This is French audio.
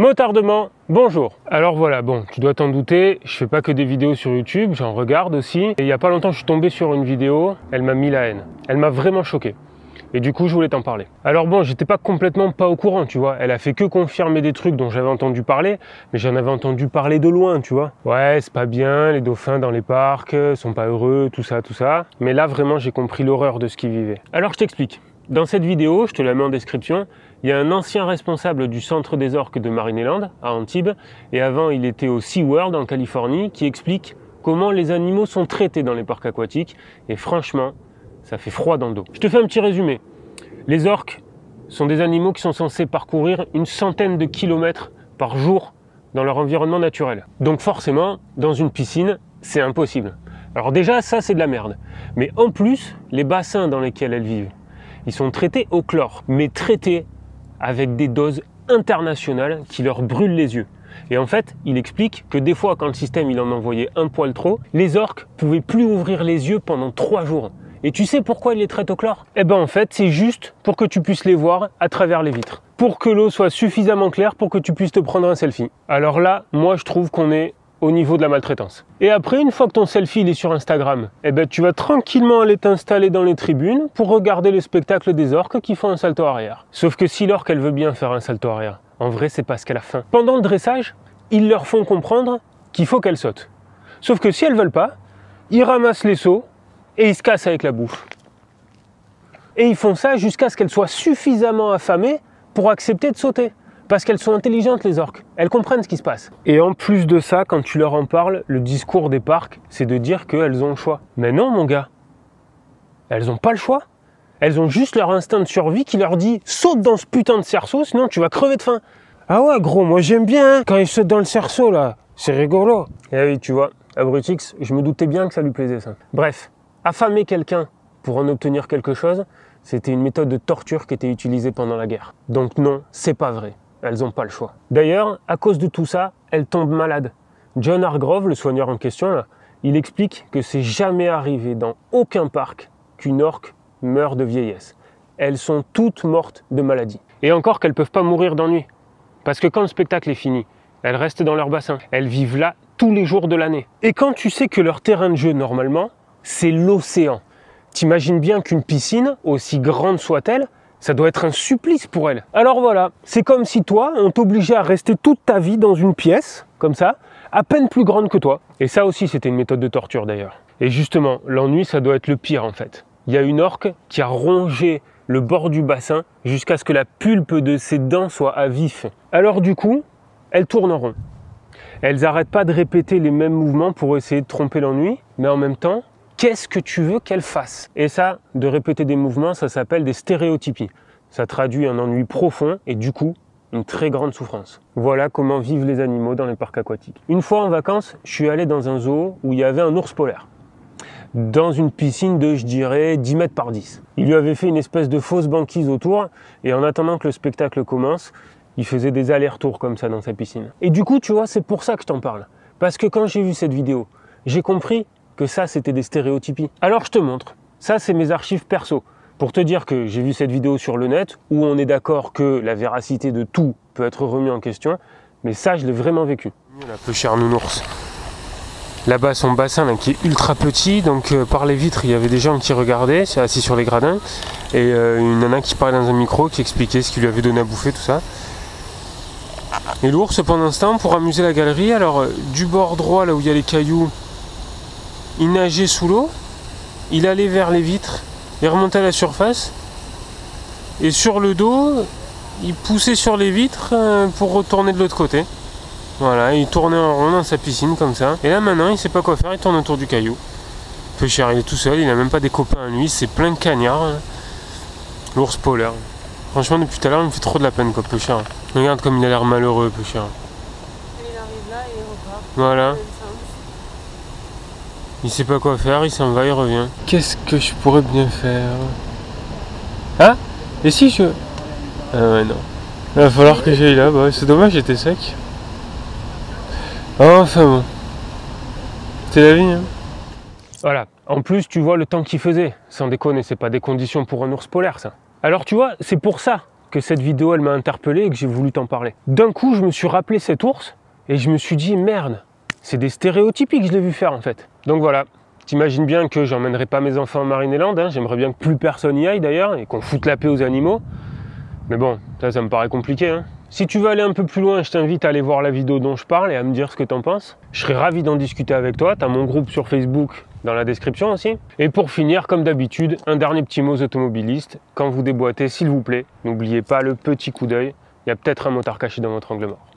Motardement, bonjour. Alors voilà, bon, tu dois t'en douter, je fais pas que des vidéos sur YouTube, j'en regarde aussi. Et il y a pas longtemps, je suis tombé sur une vidéo, elle m'a mis la haine. Elle m'a vraiment choqué. Et du coup, je voulais t'en parler. Alors bon, j'étais pas complètement pas au courant, tu vois. Elle a fait que confirmer des trucs dont j'avais entendu parler, mais j'en avais entendu parler de loin, tu vois. Ouais, c'est pas bien, les dauphins dans les parcs, sont pas heureux, tout ça, tout ça. Mais là, vraiment, j'ai compris l'horreur de ce qu'ils vivaient. Alors, je t'explique. Dans cette vidéo, je te la mets en description, il y a un ancien responsable du centre des orques de Marineland, à Antibes, et avant il était au SeaWorld en Californie, qui explique comment les animaux sont traités dans les parcs aquatiques, et franchement, ça fait froid dans le dos. Je te fais un petit résumé. Les orques sont des animaux qui sont censés parcourir une centaine de kilomètres par jour dans leur environnement naturel. Donc forcément, dans une piscine, c'est impossible. Alors déjà, ça c'est de la merde. Mais en plus, les bassins dans lesquels elles vivent, ils sont traités au chlore, mais traités avec des doses internationales qui leur brûlent les yeux. Et en fait, il explique que des fois, quand le système il en envoyait un poil trop, les orques pouvaient plus ouvrir les yeux pendant 3 jours. Et tu sais pourquoi ils les traitent au chlore? Eh ben en fait, c'est juste pour que tu puisses les voir à travers les vitres. Pour que l'eau soit suffisamment claire pour que tu puisses te prendre un selfie. Alors là, moi je trouve qu'on est au niveau de la maltraitance. Et après, une fois que ton selfie il est sur Instagram, eh ben, tu vas tranquillement aller t'installer dans les tribunes pour regarder le spectacle des orques qui font un salto arrière. Sauf que si l'orque elle veut bien faire un salto arrière, en vrai c'est parce qu'elle a faim. Pendant le dressage, ils leur font comprendre qu'il faut qu'elle saute. Sauf que si elles veulent pas, ils ramassent les seaux et ils se cassent avec la bouffe. Et ils font ça jusqu'à ce qu'elles soient suffisamment affamées pour accepter de sauter. Parce qu'elles sont intelligentes les orques, elles comprennent ce qui se passe. Et en plus de ça, quand tu leur en parles, le discours des parcs, c'est de dire qu'elles ont le choix. Mais non mon gars, elles n'ont pas le choix. Elles ont juste leur instinct de survie qui leur dit « Saute dans ce putain de cerceau, sinon tu vas crever de faim ». Ah ouais gros, moi j'aime bien hein, quand ils sautent dans le cerceau là, c'est rigolo. Eh oui, tu vois, à Brutix, je me doutais bien que ça lui plaisait ça. Bref, affamer quelqu'un pour en obtenir quelque chose, c'était une méthode de torture qui était utilisée pendant la guerre. Donc non, c'est pas vrai. Elles n'ont pas le choix. D'ailleurs, à cause de tout ça, elles tombent malades. John Hargrove, le soigneur en question, là, il explique que c'est jamais arrivé dans aucun parc qu'une orque meure de vieillesse. Elles sont toutes mortes de maladie. Et encore qu'elles ne peuvent pas mourir d'ennui. Parce que quand le spectacle est fini, elles restent dans leur bassin. Elles vivent là tous les jours de l'année. Et quand tu sais que leur terrain de jeu, normalement, c'est l'océan. T'imagines bien qu'une piscine, aussi grande soit-elle, ça doit être un supplice pour elle. Alors voilà, c'est comme si toi, on t'obligeait à rester toute ta vie dans une pièce, comme ça, à peine plus grande que toi. Et ça aussi, c'était une méthode de torture d'ailleurs. Et justement, l'ennui, ça doit être le pire en fait. Il y a une orque qui a rongé le bord du bassin jusqu'à ce que la pulpe de ses dents soit à vif. Alors du coup, elles tournent en rond. Elles n'arrêtent pas de répéter les mêmes mouvements pour essayer de tromper l'ennui, mais en même temps, qu'est-ce que tu veux qu'elle fasse? Et ça, de répéter des mouvements, ça s'appelle des stéréotypies. Ça traduit un ennui profond et du coup, une très grande souffrance. Voilà comment vivent les animaux dans les parcs aquatiques. Une fois en vacances, je suis allé dans un zoo où il y avait un ours polaire. Dans une piscine de, je dirais, 10 mètres par 10. Il lui avait fait une espèce de fausse banquise autour et en attendant que le spectacle commence, il faisait des allers-retours comme ça dans sa piscine. Et du coup, tu vois, c'est pour ça que je t'en parle. Parce que quand j'ai vu cette vidéo, j'ai compris que ça c'était des stéréotypies. Alors je te montre, ça c'est mes archives perso, pour te dire que j'ai vu cette vidéo sur le net, où on est d'accord que la véracité de tout peut être remis en question, mais ça je l'ai vraiment vécu. La peu chère nounours. Là-bas son bassin là, qui est ultra petit, donc par les vitres il y avait des gens qui regardaient, assis sur les gradins, et une nana qui parlait dans un micro, qui expliquait ce qu'il lui avait donné à bouffer, tout ça. Et l'ours pendant ce temps, pour amuser la galerie, alors du bord droit là où il y a les cailloux, il nageait sous l'eau, il allait vers les vitres, il remontait à la surface, et sur le dos, il poussait sur les vitres pour retourner de l'autre côté. Voilà, il tournait en rond dans sa piscine comme ça. Et là maintenant, il sait pas quoi faire, il tourne autour du caillou. Peu cher, il est tout seul, il n'a même pas des copains à lui, c'est plein de cagnards. L'ours polaire. Franchement, depuis tout à l'heure, il me fait trop de la peine, quoi, peu cher. Regarde comme il a l'air malheureux, peu cher. Il arrive là et il repart. Voilà. Il sait pas quoi faire, il s'en va, il revient. Qu'est-ce que je pourrais bien faire? Ah? Et si je... Ah ouais, non. Il va falloir que j'aille là, bah c'est dommage, j'étais sec. Oh, enfin bon. C'est la vie, hein. Voilà. En plus, tu vois le temps qu'il faisait. Sans déconner, c'est pas des conditions pour un ours polaire, ça. Alors tu vois, c'est pour ça que cette vidéo elle m'a interpellé et que j'ai voulu t'en parler. D'un coup, je me suis rappelé cet ours et je me suis dit merde, c'est des stéréotypies que je l'ai vu faire en fait. Donc voilà, t'imagines bien que j'emmènerai pas mes enfants à Marineland, hein. J'aimerais bien que plus personne y aille d'ailleurs et qu'on foute la paix aux animaux. Mais bon, ça me paraît compliqué, hein. Si tu veux aller un peu plus loin, je t'invite à aller voir la vidéo dont je parle et à me dire ce que t'en penses. Je serais ravi d'en discuter avec toi. Tu as mon groupe sur Facebook dans la description aussi. Et pour finir, comme d'habitude, un dernier petit mot aux automobilistes. Quand vous déboîtez, s'il vous plaît, n'oubliez pas le petit coup d'œil. Il y a peut-être un motard caché dans votre angle mort.